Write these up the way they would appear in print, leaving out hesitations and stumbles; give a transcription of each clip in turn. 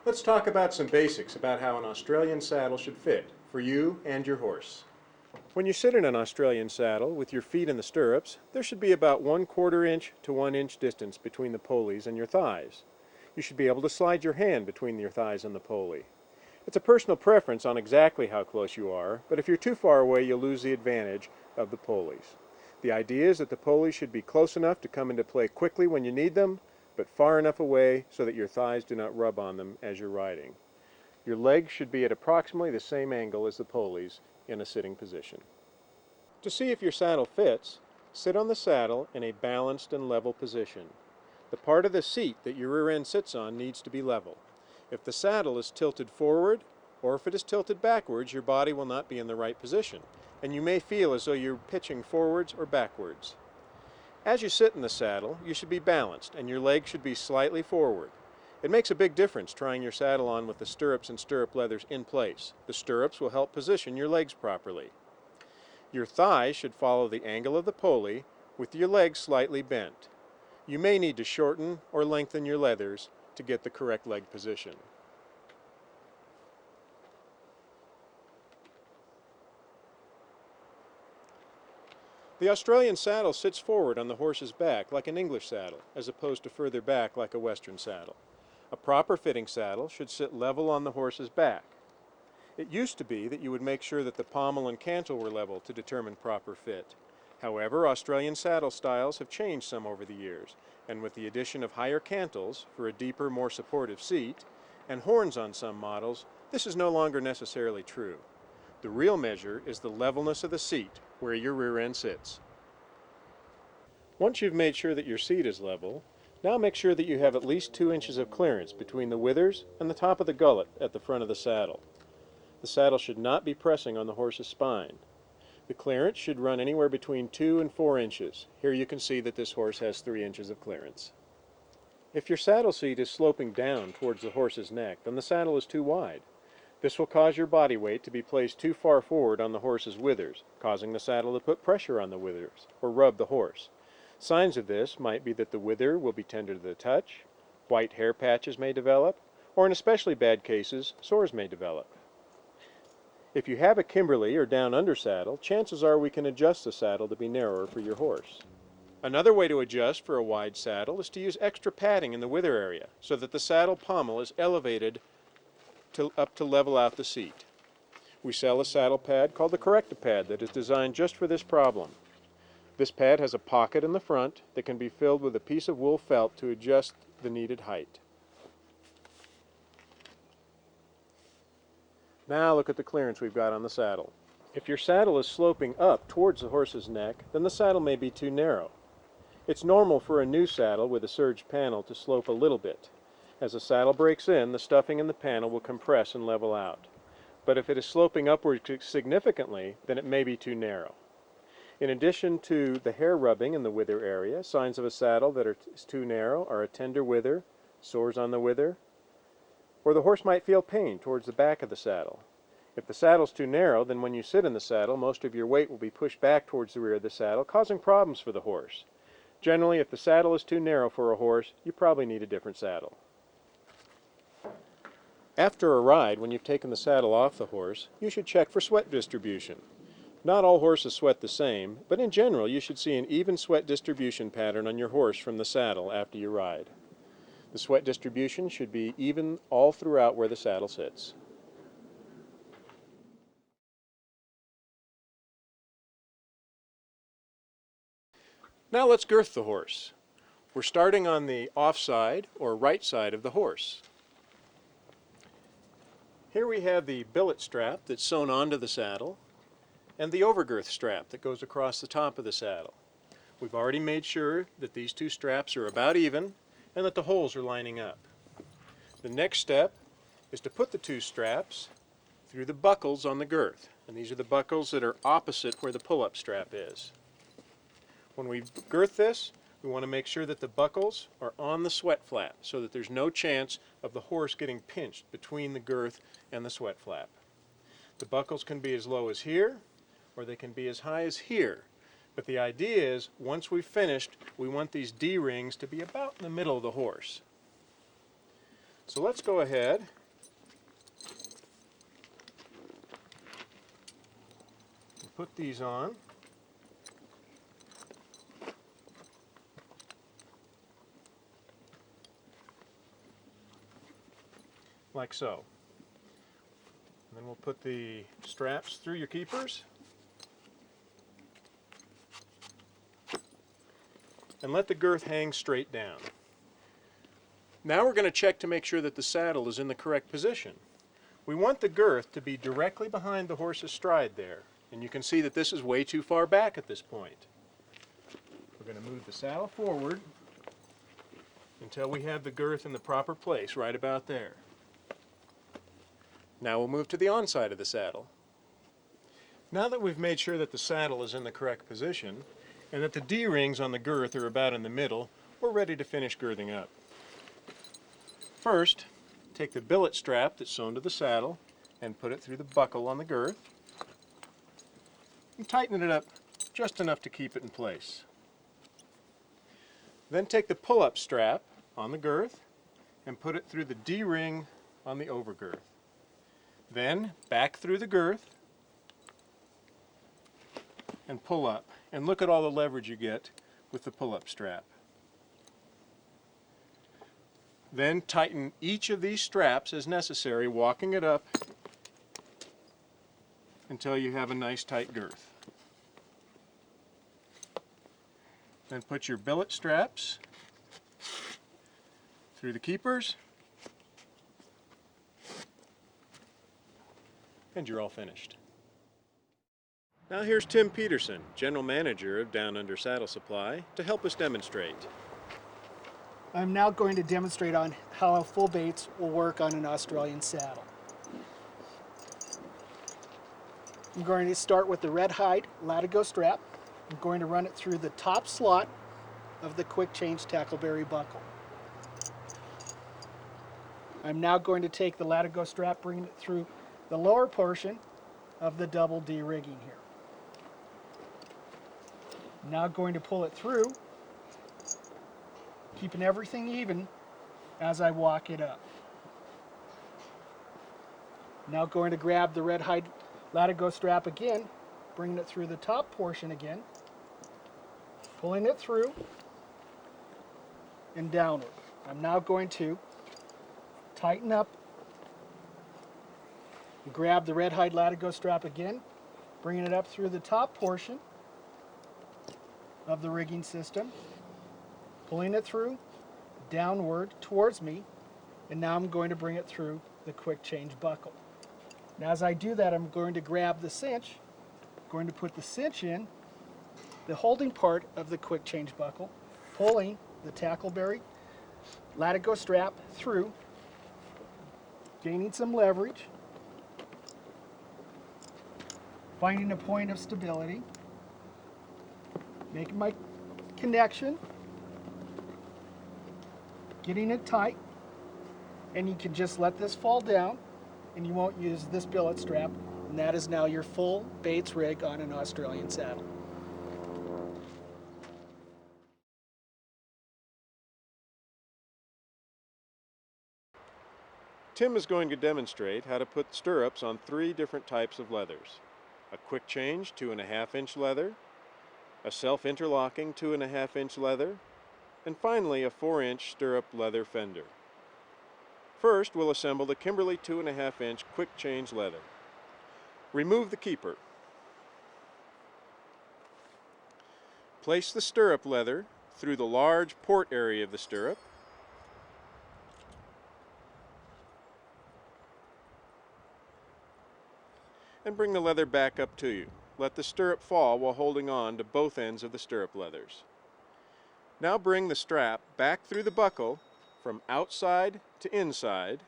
Let's talk about some basics about how an Australian saddle should fit for you and your horse. When you sit in an Australian saddle with your feet in the stirrups, there should be about 1/4 inch to 1 inch distance between the pulleys and your thighs. You should be able to slide your hand between your thighs and the pulley. It's a personal preference on exactly how close you are, but if you're too far away, you'll lose the advantage of the pulleys. The idea is that the pulleys should be close enough to come into play quickly when you need them, but far enough away so that your thighs do not rub on them as you're riding. Your legs should be at approximately the same angle as the pulleys in a sitting position. To see if your saddle fits, sit on the saddle in a balanced and level position. The part of the seat that your rear end sits on needs to be level. If the saddle is tilted forward, or if it is tilted backwards, your body will not be in the right position, and you may feel as though you're pitching forwards or backwards. As you sit in the saddle, you should be balanced, and your legs should be slightly forward. It makes a big difference trying your saddle on with the stirrups and stirrup leathers in place. The stirrups will help position your legs properly. Your thighs should follow the angle of the pulley with your legs slightly bent. You may need to shorten or lengthen your leathers to get the correct leg position. The Australian saddle sits forward on the horse's back like an English saddle, as opposed to further back like a Western saddle. A proper fitting saddle should sit level on the horse's back. It used to be that you would make sure that the pommel and cantle were level to determine proper fit. However, Australian saddle styles have changed some over the years, and with the addition of higher cantles for a deeper, more supportive seat, and horns on some models, this is no longer necessarily true. The real measure is the levelness of the seat, where your rear end sits. Once you've made sure that your seat is level, now make sure that you have at least 2 inches of clearance between the withers and the top of the gullet at the front of the saddle. The saddle should not be pressing on the horse's spine. The clearance should run anywhere between 2 and 4 inches. Here you can see that this horse has 3 inches of clearance. If your saddle seat is sloping down towards the horse's neck, then the saddle is too wide. This will cause your body weight to be placed too far forward on the horse's withers, causing the saddle to put pressure on the withers, or rub the horse. Signs of this might be that the wither will be tender to the touch, white hair patches may develop, or in especially bad cases, sores may develop. If you have a Kimberley or down under saddle, chances are we can adjust the saddle to be narrower for your horse. Another way to adjust for a wide saddle is to use extra padding in the wither area so that the saddle pommel is elevated up to level out the seat. We sell a saddle pad called the Correct-A-Pad that is designed just for this problem. This pad has a pocket in the front that can be filled with a piece of wool felt to adjust the needed height. Now look at the clearance we've got on the saddle. If your saddle is sloping up towards the horse's neck, then the saddle may be too narrow. It's normal for a new saddle with a surged panel to slope a little bit. As the saddle breaks in, the stuffing in the panel will compress and level out. But if it is sloping upward significantly, then it may be too narrow. In addition to the hair rubbing in the wither area, signs of a saddle that is too narrow are a tender wither, sores on the wither, or the horse might feel pain towards the back of the saddle. If the saddle's too narrow, then when you sit in the saddle, most of your weight will be pushed back towards the rear of the saddle, causing problems for the horse. Generally, if the saddle is too narrow for a horse, you probably need a different saddle. After a ride, when you've taken the saddle off the horse, you should check for sweat distribution. Not all horses sweat the same, but in general you should see an even sweat distribution pattern on your horse from the saddle after you ride. The sweat distribution should be even all throughout where the saddle sits. Now let's girth the horse. We're starting on the off side or right side of the horse. Here we have the billet strap that's sewn onto the saddle and the overgirth strap that goes across the top of the saddle. We've already made sure that these two straps are about even and that the holes are lining up. The next step is to put the two straps through the buckles on the girth, and these are the buckles that are opposite where the pull-up strap is. When we girth this, we want to make sure that the buckles are on the sweat flap so that there's no chance of the horse getting pinched between the girth and the sweat flap. The buckles can be as low as here or they can be as high as here. But the idea is, once we've finished, we want these D-rings to be about in the middle of the horse. So let's go ahead and put these on. Like so. And then we'll put the straps through your keepers and let the girth hang straight down. Now we're going to check to make sure that the saddle is in the correct position. We want the girth to be directly behind the horse's stride there, and you can see that this is way too far back at this point. We're going to move the saddle forward until we have the girth in the proper place, right about there. Now we'll move to the on side of the saddle. Now that we've made sure that the saddle is in the correct position and that the D-rings on the girth are about in the middle, we're ready to finish girthing up. First, take the billet strap that's sewn to the saddle and put it through the buckle on the girth and tighten it up just enough to keep it in place. Then take the pull-up strap on the girth and put it through the D-ring on the overgirth. Then back through the girth and pull up. And look at all the leverage you get with the pull-up strap. Then tighten each of these straps as necessary, walking it up until you have a nice tight girth. Then put your billet straps through the keepers and you're all finished. Now here's Tim Peterson, General Manager of Down Under Saddle Supply, to help us demonstrate. I'm now going to demonstrate on how full baits will work on an Australian saddle. I'm going to start with the red hide latigo strap. I'm going to run it through the top slot of the quick change tackleberry buckle. I'm now going to take the latigo strap, bring it through the lower portion of the double D rigging here. I'm now going to pull it through, keeping everything even as I walk it up. Now going to grab the red hide latigo strap again, bringing it through the top portion again, pulling it through and downward. I'm now going to tighten up and grab the red hide latigo strap again, bringing it up through the top portion of the rigging system, pulling it through, downward towards me, and now I'm going to bring it through the quick change buckle. Now as I do that, I'm going to grab the cinch, going to put the cinch in, the holding part of the quick change buckle, pulling the tackleberry latigo strap through, gaining some leverage, finding a point of stability, making my connection, getting it tight, and you can just let this fall down and you won't use this billet strap, and that is now your full baits rig on an Australian saddle. Tim is going to demonstrate how to put stirrups on 3 different types of leathers. A quick change 2.5-inch leather, a self-interlocking 2.5-inch leather, and finally a 4-inch stirrup leather fender. First, we'll assemble the Kimberly 2.5-inch quick change leather. Remove the keeper. Place the stirrup leather through the large port area of the stirrup. And bring the leather back up to you. Let the stirrup fall while holding on to both ends of the stirrup leathers. Now bring the strap back through the buckle from outside to inside.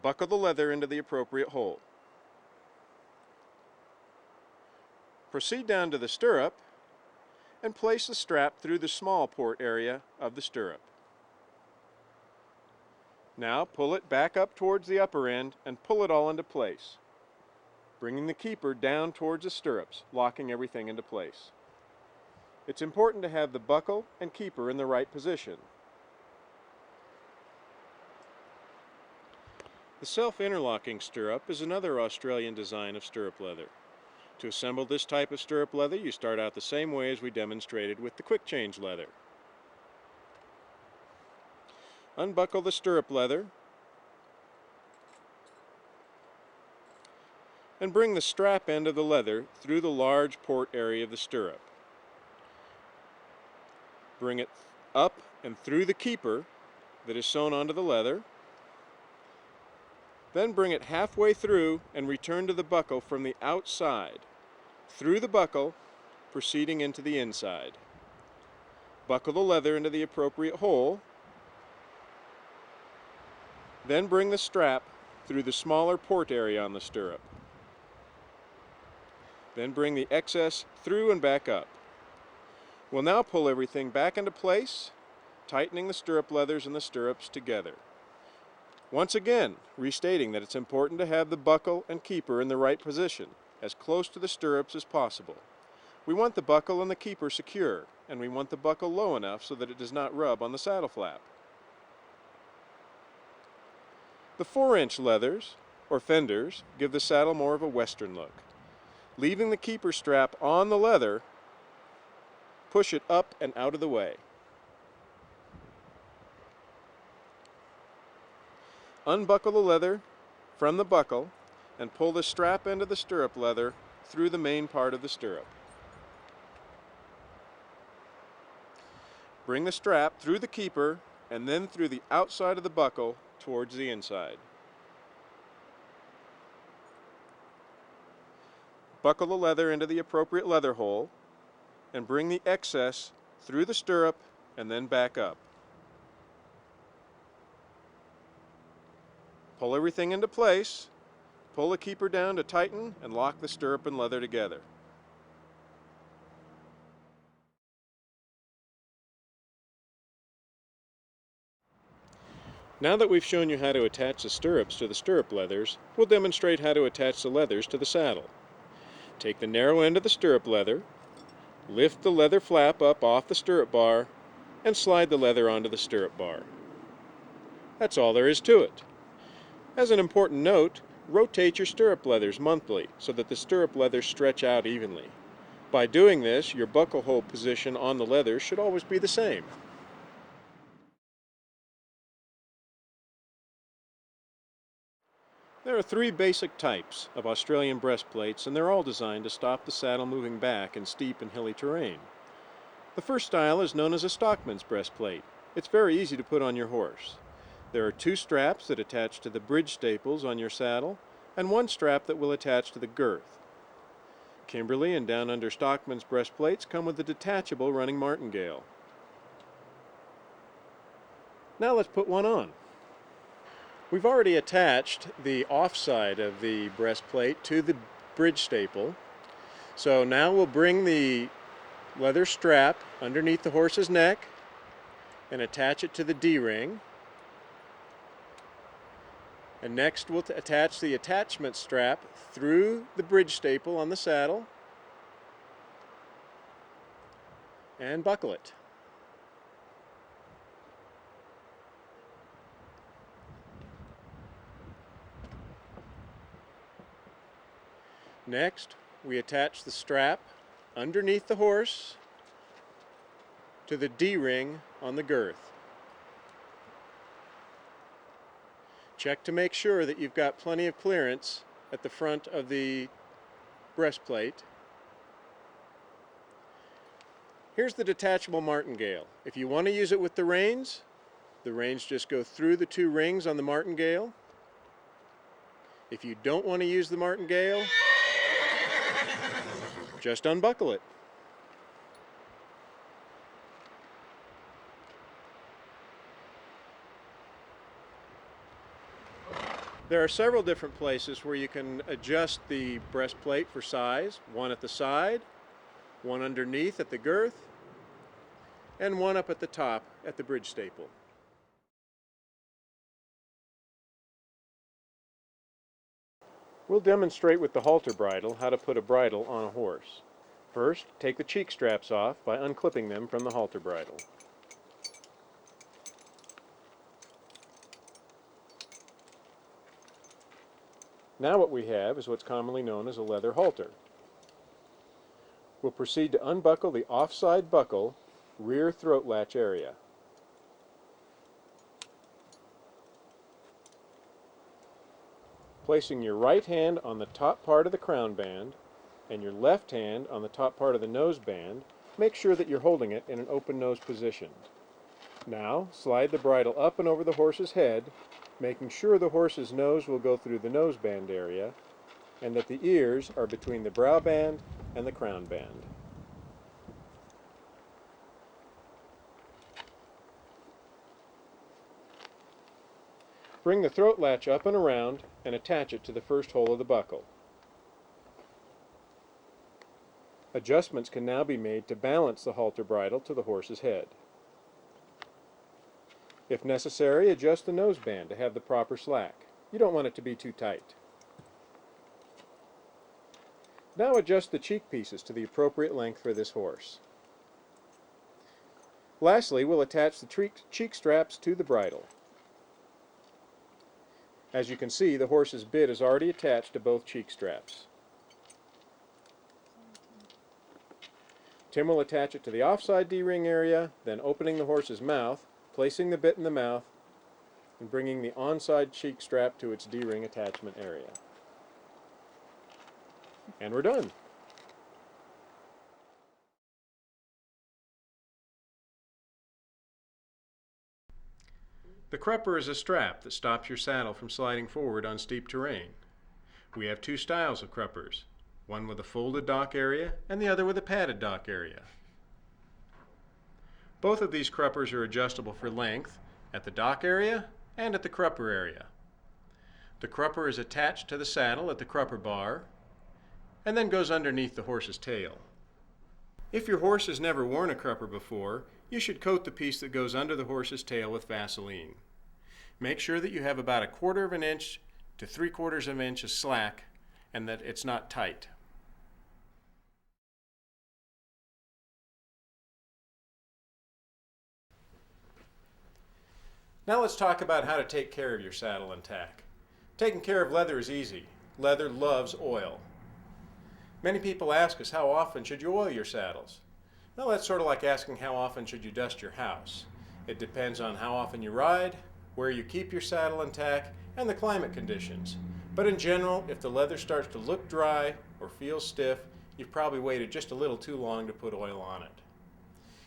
Buckle the leather into the appropriate hole. Proceed down to the stirrup and place the strap through the small port area of the stirrup. Now pull it back up towards the upper end and pull it all into place, bringing the keeper down towards the stirrups, locking everything into place. It's important to have the buckle and keeper in the right position. The self-interlocking stirrup is another Australian design of stirrup leather. To assemble this type of stirrup leather, you start out the same way as we demonstrated with the quick change leather. Unbuckle the stirrup leather and bring the strap end of the leather through the large port area of the stirrup. Bring it up and through the keeper that is sewn onto the leather. Then bring it halfway through and return to the buckle from the outside, through the buckle, proceeding into the inside. Buckle the leather into the appropriate hole. Then bring the strap through the smaller port area on the stirrup. Then bring the excess through and back up. We'll now pull everything back into place, tightening the stirrup leathers and the stirrups together. Once again, restating that it's important to have the buckle and keeper in the right position, as close to the stirrups as possible. We want the buckle and the keeper secure, and we want the buckle low enough so that it does not rub on the saddle flap. The 4-inch leathers, or fenders, give the saddle more of a Western look. Leaving the keeper strap on the leather, push it up and out of the way. Unbuckle the leather from the buckle and pull the strap end of the stirrup leather through the main part of the stirrup. Bring the strap through the keeper and then through the outside of the buckle towards the inside. Buckle the leather into the appropriate leather hole and bring the excess through the stirrup and then back up. Pull everything into place, pull the keeper down to tighten and lock the stirrup and leather together. Now that we've shown you how to attach the stirrups to the stirrup leathers, we'll demonstrate how to attach the leathers to the saddle. Take the narrow end of the stirrup leather, lift the leather flap up off the stirrup bar, and slide the leather onto the stirrup bar. That's all there is to it. As an important note, rotate your stirrup leathers monthly so that the stirrup leathers stretch out evenly. By doing this, your buckle hole position on the leather should always be the same. There are 3 basic types of Australian breastplates, and they're all designed to stop the saddle moving back in steep and hilly terrain. The first style is known as a stockman's breastplate. It's very easy to put on your horse. There are 2 straps that attach to the bridge staples on your saddle, and 1 strap that will attach to the girth. Kimberley and Down Under stockman's breastplates come with a detachable running martingale. Now let's put one on. We've already attached the offside of the breastplate to the bridge staple. So now we'll bring the leather strap underneath the horse's neck and attach it to the D-ring. And next we'll attach the attachment strap through the bridge staple on the saddle and buckle it. Next, we attach the strap underneath the horse to the D-ring on the girth. Check to make sure that you've got plenty of clearance at the front of the breastplate. Here's the detachable martingale. If you want to use it with the reins just go through the 2 rings on the martingale. If you don't want to use the martingale, just unbuckle it. There are several different places where you can adjust the breastplate for size. 1 at the side, 1 underneath at the girth, and 1 up at the top at the bridge staple. We'll demonstrate with the halter bridle how to put a bridle on a horse. First, take the cheek straps off by unclipping them from the halter bridle. Now what we have is what's commonly known as a leather halter. We'll proceed to unbuckle the offside buckle rear throat latch area. Placing your right hand on the top part of the crown band and your left hand on the top part of the nose band, make sure that you're holding it in an open nose position. Now, slide the bridle up and over the horse's head, making sure the horse's nose will go through the nose band area and that the ears are between the brow band and the crown band. Bring the throat latch up and around and attach it to the first hole of the buckle. Adjustments can now be made to balance the halter bridle to the horse's head. If necessary, adjust the nose band to have the proper slack. You don't want it to be too tight. Now adjust the cheek pieces to the appropriate length for this horse. Lastly, we'll attach the cheek straps to the bridle. As you can see, the horse's bit is already attached to both cheek straps. Tim will attach it to the offside D-ring area, then opening the horse's mouth, placing the bit in the mouth, and bringing the onside cheek strap to its D-ring attachment area. And we're done. The crupper is a strap that stops your saddle from sliding forward on steep terrain. We have two styles of cruppers, one with a folded dock area and the other with a padded dock area. Both of these cruppers are adjustable for length at the dock area and at the crupper area. The crupper is attached to the saddle at the crupper bar and then goes underneath the horse's tail. If your horse has never worn a crupper before, you should coat the piece that goes under the horse's tail with Vaseline. Make sure that you have about 1/4 of an inch to 3/4 of an inch of slack and that it's not tight. Now let's talk about how to take care of your saddle and tack. Taking care of leather is easy. Leather loves oil. Many people ask us, how often should you oil your saddles? Well, that's sort of like asking how often should you dust your house. It depends on how often you ride, where you keep your saddle and tack, and the climate conditions. But in general, if the leather starts to look dry or feel stiff, you've probably waited just a little too long to put oil on it.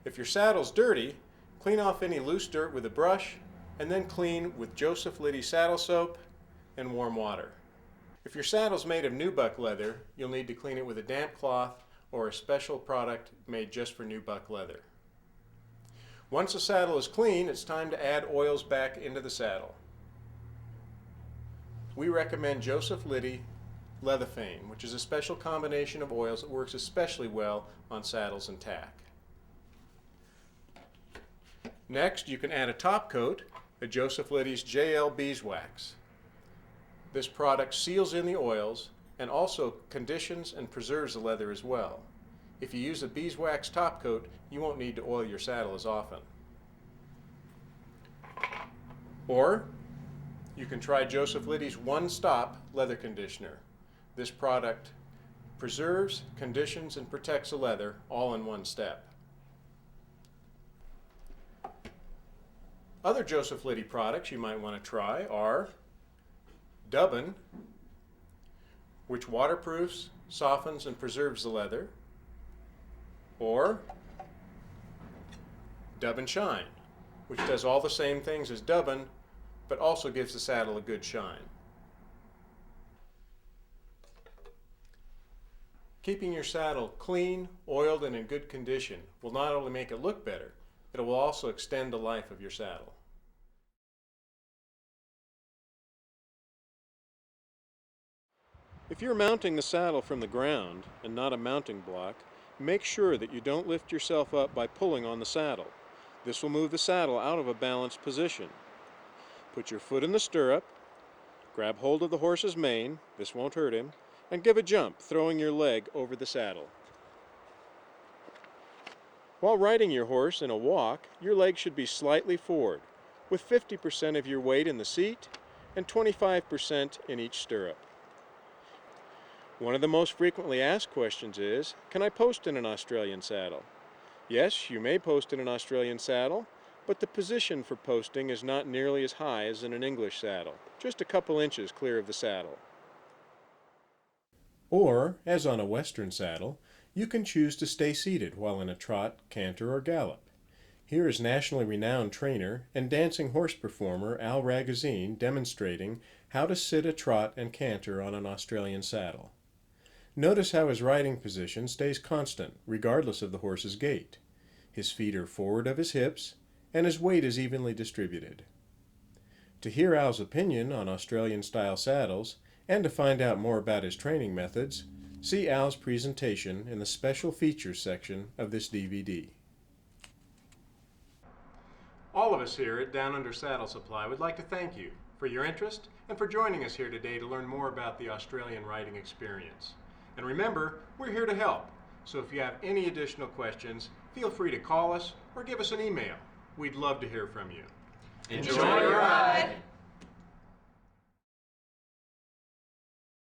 If your saddle's dirty, clean off any loose dirt with a brush and then clean with Joseph Liddy saddle soap and warm water. If your saddle's made of nubuck leather, you'll need to clean it with a damp cloth or a special product made just for nubuck leather. Once the saddle is clean, it's time to add oils back into the saddle. We recommend Joseph Liddy Leatherfane, which is a special combination of oils that works especially well on saddles and tack. Next, you can add a top coat of Joseph Liddy's JL Beeswax. This product seals in the oils and also conditions and preserves the leather as well. If you use a beeswax top coat, you won't need to oil your saddle as often. Or you can try Joseph Liddy's One Stop Leather Conditioner. This product preserves, conditions, and protects the leather all in one step. Other Joseph Liddy products you might want to try are Dubbin, which waterproofs, softens, and preserves the leather, or Dubbin Shine, which does all the same things as Dubbin, but also gives the saddle a good shine. Keeping your saddle clean, oiled, and in good condition will not only make it look better, it will also extend the life of your saddle. If you're mounting the saddle from the ground and not a mounting block, make sure that you don't lift yourself up by pulling on the saddle. This will move the saddle out of a balanced position. Put your foot in the stirrup, grab hold of the horse's mane, this won't hurt him, and give a jump, throwing your leg over the saddle. While riding your horse in a walk, your legs should be slightly forward, with 50% of your weight in the seat and 25% in each stirrup. One of the most frequently asked questions is, can I post in an Australian saddle? Yes, you may post in an Australian saddle, but the position for posting is not nearly as high as in an English saddle, just a couple inches clear of the saddle. Or, as on a Western saddle, you can choose to stay seated while in a trot, canter, or gallop. Here is nationally renowned trainer and dancing horse performer Al Ragazine demonstrating how to sit a trot and canter on an Australian saddle. Notice how his riding position stays constant regardless of the horse's gait. His feet are forward of his hips, and his weight is evenly distributed. To hear Al's opinion on Australian-style saddles, and to find out more about his training methods, see Al's presentation in the Special Features section of this DVD. All of us here at Down Under Saddle Supply would like to thank you for your interest and for joining us here today to learn more about the Australian riding experience. And remember, we're here to help, so if you have any additional questions, feel free to call us or give us an email. We'd love to hear from you. Enjoy your ride!